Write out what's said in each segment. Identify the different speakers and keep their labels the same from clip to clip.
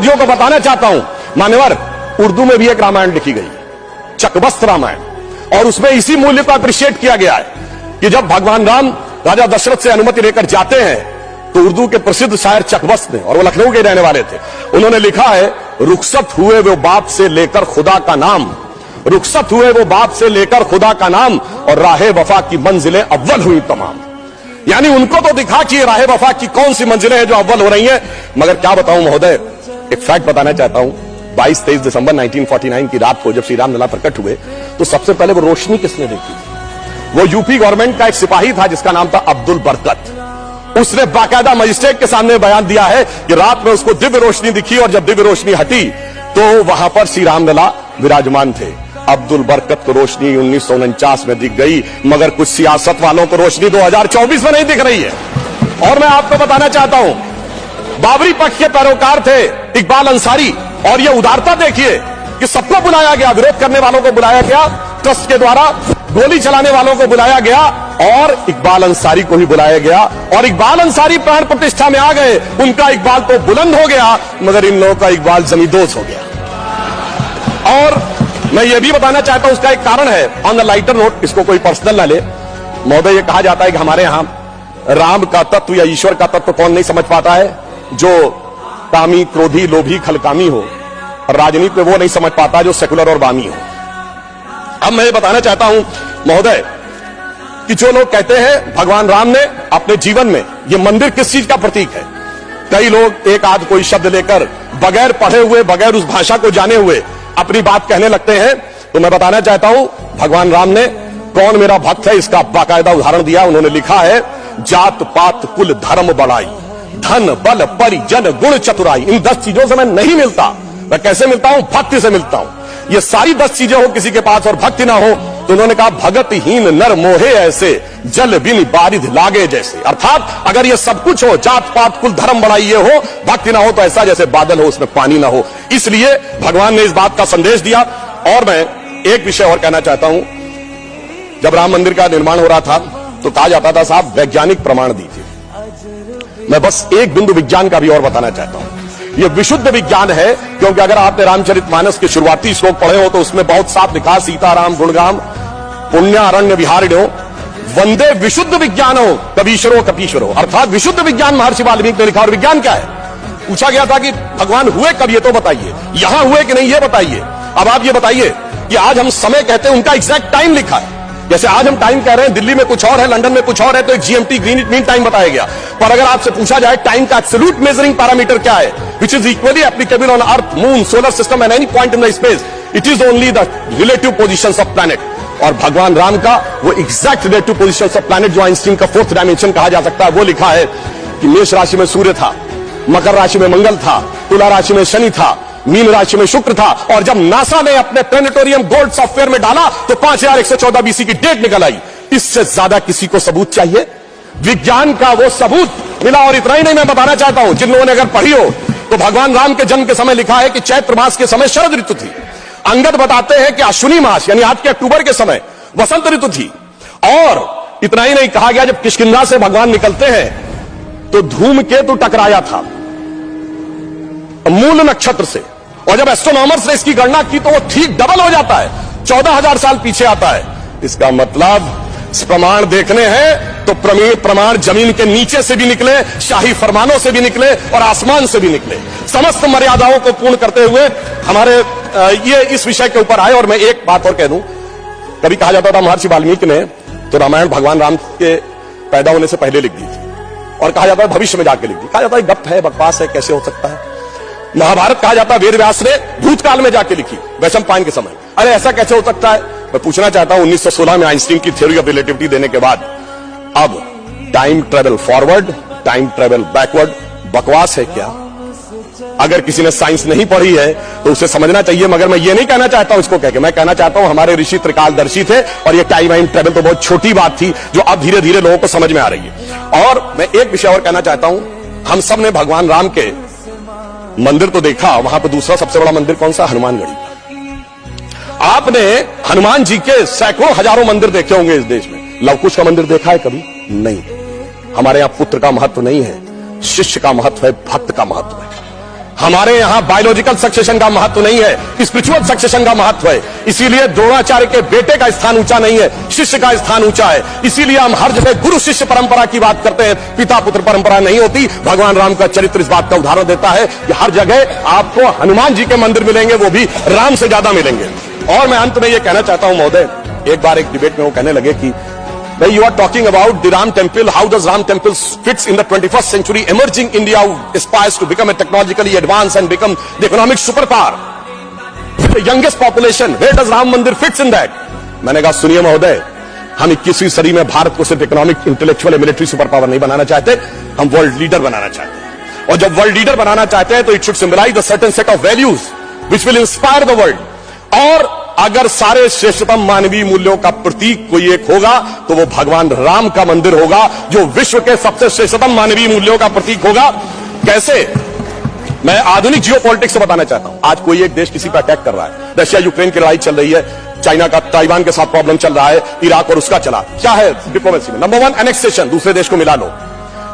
Speaker 1: विरोधियों को बताना चाहता हूं, मान्यवर, उर्दू में भी एक रामायण लिखी गई, चकबस्त रामायण, और उसमें इसी मूल्य को अप्रिशिएट किया गया है कि जब भगवान राम राजा दशरथ से अनुमति लेकर जाते हैं तो उर्दू के प्रसिद्ध शायर चकबस्त ने, और वो लखनऊ के रहने वाले थे, उन्होंने लिखा है, रुखसत हुए वो बाप से लेकर खुदा का नाम, रुखसत हुए वो बाप से लेकर खुदा का नाम, और राहे वफा की मंजिलें अव्वल हुई तमाम। यानी उनको तो दिखा कि राहे वफा की कौन सी मंजिलें हैं जो अव्वल हो रही हैं। मगर क्या बताऊं महोदय, एक फैक्ट बताना चाहता हूं, 22-23 दिसंबर 1949 की रात को जब श्री राम लला प्रकट हुए तो सबसे पहले वो रोशनी किसने देखी? वो यूपी गवर्नमेंट का एक सिपाही था जिसका नाम था अब्दुल बरकत। उसने बाकायदा मजिस्ट्रेट के सामने बयान दिया है कि रात में उसको दिव्य रोशनी दिखी, और जब दिव्य रोशनी हटी तो वहां पर श्री राम लला विराजमान थे। अब्दुल बरकत को रोशनी 1949 में दिख गई, मगर कुछ सियासत वालों को रोशनी 2024 में नहीं दिख रही है। और मैं आपको बताना चाहता हूं, बाबरी पक्ष के पैरोकार थे इकबाल अंसारी, और ये उदारता देखिए कि सबको बुलाया गया, विरोध करने वालों को बुलाया गया, ट्रस्ट के द्वारा गोली चलाने वालों को बुलाया गया, और इकबाल अंसारी को ही बुलाया गया, और इकबाल अंसारी प्राण प्रतिष्ठा में आ गए। उनका इकबाल तो बुलंद हो गया, मगर इन लोगों का इकबाल जमींदोज हो गया। और मैं ये भी बताना चाहता हूं, उसका एक कारण है, ऑन द लाइटर नोट, इसको कोई पर्सनल ना ले महोदय। ये कहा जाता है कि हमारे यहां राम का तत्व या ईश्वर का तत्व कौन नहीं समझ पाता है? जो कामी, क्रोधी, लोभी, खलकामी हो, और राजनीति में वो नहीं समझ पाता जो सेकुलर और वामी हो। अब मैं ये बताना चाहता हूं महोदय कि जो लोग कहते हैं भगवान राम ने अपने जीवन में, ये मंदिर किस चीज का प्रतीक है? कई लोग एक आध कोई शब्द लेकर बगैर पढ़े हुए, बगैर उस भाषा को जाने हुए अपनी बात कहने लगते हैं। तो मैं बताना चाहता हूं, भगवान राम ने कौन मेरा भक्त है इसका बाकायदा उदाहरण दिया। उन्होंने लिखा है, जात पात कुल धर्म बढ़ाई, धन बल परिजन गुण चतुराई। इन 10 चीजों से मैं नहीं मिलता। मैं कैसे मिलता हूं? भक्ति से मिलता हूं। ये सारी 10 चीजें हो किसी के पास और भक्ति ना हो, तो उन्होंने कहा, भगतहीन नर मोहे ऐसे, जल बिन बारिध लागे जैसे। अर्थात अगर ये सब कुछ हो, जात पात कुल धर्म बढ़ाई ये हो, भक्ति ना हो, तो ऐसा जैसे बादल हो उसमें पानी ना हो। इसलिए भगवान ने इस बात का संदेश दिया। और मैं एक विषय और कहना चाहता हूं, जब राम मंदिर का निर्माण हो रहा था तो कहा जाता था, साहब वैज्ञानिक प्रमाण दीजिए। मैं बस एक बिंदु विज्ञान का भी और बताना चाहता हूं। यह विशुद्ध विज्ञान है, क्योंकि अगर आपने रामचरितमानस के शुरुआती श्लोक पढ़े हो तो उसमें बहुत साफ लिखा, सीताराम गुणगाम पुण्यारण्य विहारिणो वंदे विशुद्ध विज्ञानो कबीश्वरो कपीश्वरो। अर्थात विशुद्ध विज्ञान महर्षि वाल्मीकि ने लिखा। और विज्ञान क्या है? पूछा गया था कि भगवान हुए कब, ये तो बताइए, यहां हुए कि नहीं ये बताइए। अब आप ये बताइए कि आज हम समय कहते हैं, उनका एग्जैक्ट टाइम लिखा है। जैसे आज हम टाइम कह रहे हैं, दिल्ली में कुछ और है, लंदन में कुछ और है, तो एक जीएमटी ग्रीनिच मीन टाइम बताया गया। पर अगर आपसे पूछा जाए टाइम का एब्सोल्यूट मेजरिंग पैरामीटर क्या है, which is equally applicable on earth, moon, solar system and any point in the space, it is only the relative position of planet. और भगवान राम का वो exact relative position of planet, जो Einstein का 4th dimension कहा जा सकता है, वो लिखा है कि मेष राशि में सूर्य था, मकर राशि में मंगल था, तुला राशि में शनि था, मीन राशि में शुक्र था। और जब नासा ने अपने प्लेनेटोरियम गोल्ड सॉफ्टवेयर में डाला तो 5114 बीसी की डेट निकल आई। इससे ज्यादा किसी को सबूत चाहिए? विज्ञान का वो सबूत मिला। और इतना ही नहीं, मैं बताना चाहता हूं, जिन लोगों ने अगर पढ़ी हो तो भगवान राम के जन्म के समय लिखा है कि चैत्र मास के समय शरद ऋतु थी। अंगद बताते हैं कि अश्विनी मास यानी आज के अक्टूबर के समय वसंत ऋतु थी। और इतना ही नहीं, कहा गया जब किष्किंधा से भगवान निकलते हैं तो धूमकेतु टकराया था मूल नक्षत्र से, और जब एस्ट्रोनॉमर्स ने इसकी गणना की तो वो ठीक डबल हो जाता है, 14,000 साल पीछे आता है। इसका मतलब प्रमाण देखने हैं तो प्रमाण जमीन के नीचे से भी निकले, शाही फरमानों से भी निकले, और आसमान से भी निकले। समस्त मर्यादाओं को पूर्ण करते हुए हमारे ये इस विषय के ऊपर आए। और मैं एक बात और कह दूं, कभी कहा जाता था महर्षि वाल्मीकि ने तो रामायण भगवान राम के पैदा होने से पहले लिख दी थी, और कहा जाता है भविष्य में जाके लिख दी। कहा जाता है गप है, बकवास है, कैसे हो सकता है? महाभारत कहा जाता है वेद व्यास ने भूतकाल में जाके लिखी, वैशंपायन के समय। अरे ऐसा कैसे हो सकता है? मैं पूछना चाहता हूं, 1916 में आइंस्टीन की थ्योरी ऑफ रिलेटिविटी देने के बाद अब time travel forward, time travel backward बकवास है क्या? अगर किसी ने साइंस नहीं पढ़ी है तो उसे समझना चाहिए। मगर मैं ये नहीं कहना चाहता हूं इसको कह के, मैं कहना चाहता हूं हमारे ऋषि त्रिकालदर्शी थे, और ये टाइम एंड ट्रेवल तो बहुत छोटी बात थी जो अब धीरे धीरे लोगों को समझ में आ रही है। और मैं एक विषय और कहना चाहता हूं, हम सब ने भगवान राम के मंदिर तो देखा, वहां पर दूसरा सबसे बड़ा मंदिर कौन सा? हनुमानगढ़ी का। आपने हनुमान जी के सैकड़ों हजारों मंदिर देखे होंगे इस देश में, लवकुश का मंदिर देखा है कभी? नहीं। हमारे यहां पुत्र का महत्व नहीं है, शिष्य का महत्व है, भक्त का महत्व है। हमारे यहां बायोलॉजिकल सक्सेशन का महत्व नहीं है, स्पिरिचुअल सक्सेशन का महत्व है। इसीलिए द्रोणाचार्य के बेटे का स्थान ऊंचा नहीं है, शिष्य का स्थान ऊंचा है। इसीलिए हम हर जगह गुरु शिष्य परंपरा की बात करते हैं, पिता पुत्र परंपरा नहीं होती। भगवान राम का चरित्र इस बात का उदाहरण देता है कि हर जगह आपको हनुमान जी के मंदिर मिलेंगे, वो भी राम से ज्यादा मिलेंगे। और मैं अंत में यह कहना चाहता हूं महोदय, एक बार एक डिबेट में वो कहने लगे कि भाई you are talking about the Ram temple, how does Ram temple fits in the 21st century, emerging India aspires to become a technologically advance and become the economic super power, the youngest population, where does Ram mandir fits in that? मैंने कहा सुनिए महोदय, हम 21वीं सदी में भारत को सिर्फ economic, intellectual, military super power नहीं बनाना चाहते, हम वर्ल्ड लीडर बनाना चाहते हैं। और जब वर्ल्ड लीडर बनाना चाहते हैं तो it should symbolise the certain set of values which will inspire the world. और अगर सारे श्रेष्ठतम मानवीय मूल्यों का प्रतीक कोई एक होगा तो वो भगवान राम का मंदिर होगा, जो विश्व के सबसे श्रेष्ठतम मानवीय मूल्यों का प्रतीक होगा। कैसे? मैं आधुनिक जियोपॉलिटिक्स से बताना चाहता हूं। आज कोई एक देश किसी पर अटैक कर रहा है, रशिया यूक्रेन की लड़ाई चल रही है, चाइना का ताइवान के साथ प्रॉब्लम चल रहा है, इराक और उसका चला। क्या है डिप्लोमेसी में? नंबर 1 एनेक्सेशन, दूसरे देश को मिला लो।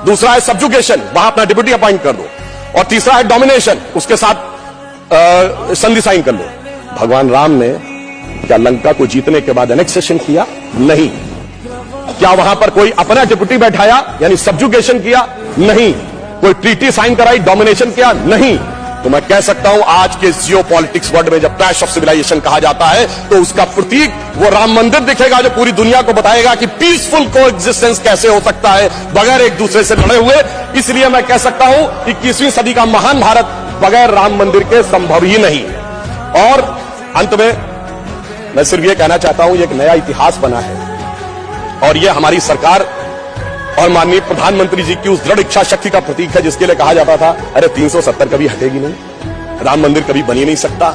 Speaker 1: दूसरा है सब्जुगेशन, वहां अपना डिप्यूटी अपॉइंट कर दो। और तीसरा है डोमिनेशन, उसके साथ संधि साइन कर लो। भगवान राम ने क्या लंका को जीतने के बाद एनेक्सेशन किया? नहीं। क्या वहां पर कोई अपना डिप्यूटी बैठाया यानी सब्जुगेशन किया? नहीं। कोई ट्रीटी साइन कराई, डोमिनेशन किया? नहीं। तो मैं कह सकता हूं आज के जियोपॉलिटिक्स वर्ल्ड में जब क्लैश ऑफ सिविलाइजेशन कहा जाता है तो उसका प्रतीक वो राम मंदिर दिखेगा, जो पूरी दुनिया को बताएगा कि पीसफुल कोएग्जिस्टेंस कैसे हो सकता है बगैर एक दूसरे से लड़े हुए। इसलिए मैं कह सकता हूं 21वीं सदी का महान भारत बगैर राम मंदिर के संभव ही नहीं। और अंत में मैं सिर्फ ये कहना चाहता हूं, एक नया इतिहास बना है और यह हमारी सरकार और माननीय प्रधानमंत्री जी की उस दृढ़ इच्छा शक्ति का प्रतीक है जिसके लिए कहा जाता था अरे 370 कभी हटेगी नहीं, राम मंदिर कभी बन ही नहीं सकता।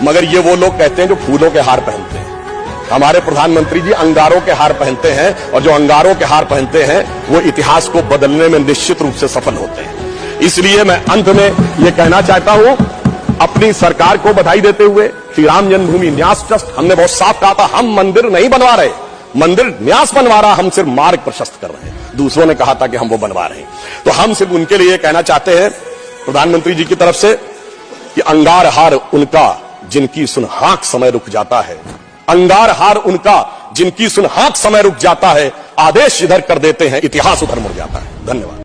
Speaker 1: मगर ये वो लोग कहते हैं जो फूलों के हार पहनते हैं। हमारे प्रधानमंत्री जी अंगारों के हार पहनते हैं और जो अंगारों के हार पहनते हैं वो इतिहास को बदलने में निश्चित रूप से सफल होते हैं। इसलिए मैं अंत में यह कहना चाहता हूं, अपनी सरकार को बधाई देते हुए, श्री राम जन्मभूमि न्यास ट्रस्ट, हमने बहुत साफ कहा था हम मंदिर नहीं बनवा रहे, मंदिर न्यास बनवा रहा, हम सिर्फ मार्ग प्रशस्त कर रहे हैं। दूसरों ने कहा था कि हम वो बनवा रहे हैं, तो हम सिर्फ उनके लिए कहना चाहते हैं प्रधानमंत्री जी की तरफ से कि अंगार हार उनका जिनकी सुनहाक समय रुक जाता है, अंगार हार उनका जिनकी सुनहाक समय रुक जाता है, आदेश इधर कर देते हैं इतिहास उधर मुड़ जाता है। धन्यवाद।